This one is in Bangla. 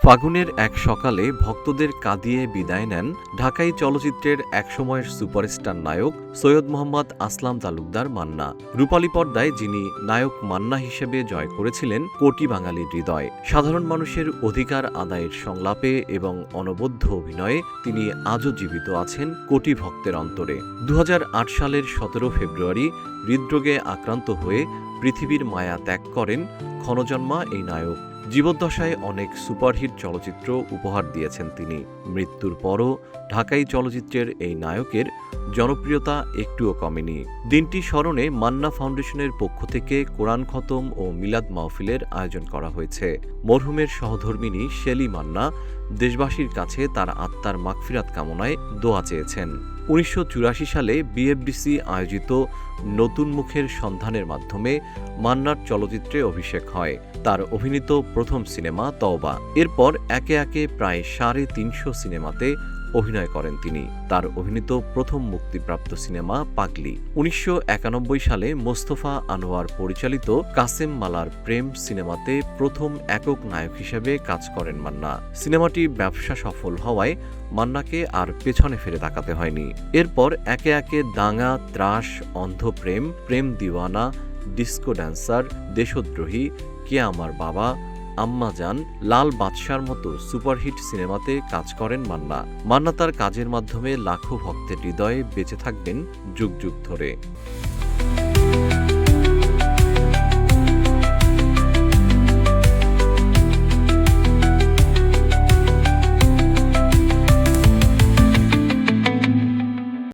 ফাগুনের এক সকালে ভক্তদের কাঁদিয়ে বিদায় নেন ঢাকাই চলচ্চিত্রের একসময়ের সুপারস্টার নায়ক সৈয়দ মোহাম্মদ আসলাম তালুকদার মান্না। রূপালী পর্দায় যিনি নায়ক মান্না হিসেবে জয় করেছিলেন কোটি বাঙালির হৃদয়। সাধারণ মানুষের অধিকার আদায়ের সংলাপে এবং অনবদ্য অভিনয়ে তিনি আজও জীবিত আছেন কোটি ভক্তের অন্তরে। 2008 সালের 17 ফেব্রুয়ারি হৃদরোগে আক্রান্ত হয়ে পৃথিবীর মায়া ত্যাগ করেন ক্ষণজন্মা এই নায়ক। জীবদ্দশায় অনেক সুপারহিট চলচ্চিত্র উপহার দিয়েছেন তিনি। মৃত্যুর পরও ঢাকাই চলচ্চিত্রের এই নায়কের জনপ্রিয়তা একটুও কমেনি। দিনটি স্মরণে মান্না ফাউন্ডেশনের পক্ষ থেকে কোরআন খতম ও মিলাদ মাহফিলের আয়োজন করা হয়েছে। মরহুমের সহধর্মিণী শেলি মান্না দেশবাসীর কাছে তার আত্মার মাগফিরাত কামনায় দোয়া চেয়েছেন। 1984 সালে বিএফডিসি আয়োজিত নতুন মুখের সন্ধানের মাধ্যমে মান্নার চলচ্চিত্রে অভিষেক হয়। তার অভিনীত প্রথম সিনেমা তওবা। এরপর একে একে প্রায় 350 সিনেমাতে অভিনয় করেন তিনি। তার অভিনীত প্রথম মুক্তিপ্রাপ্ত সিনেমা পাগলি। 1991 সালে মোস্তফা আনোয়ার পরিচালিত কাসেম মালার প্রেম সিনেমাতে প্রথম একক নায়ক হিসেবে কাজ করেন মান্না। সিনেমাটি ব্যবসা সফল হওয়ায় মান্নাকে আর পেছনে ফিরে তাকাতে হয়নি। এরপর একে একে দাঙ্গা, ত্রাস, অন্ধপ্রেম, প্রেম দিওয়ানা, ডিস্কো ড্যান্সার, দেশদ্রোহী, কে আমার বাবা, আম্মা জান, লাল বাদশার মতো সুপারহিট সিনেমাতে কাজ করেন মান্না। মান্না তার কাজের মাধ্যমে লাখো ভক্তের হৃদয়ে বেঁচে থাকবেন যুগ যুগ ধরে।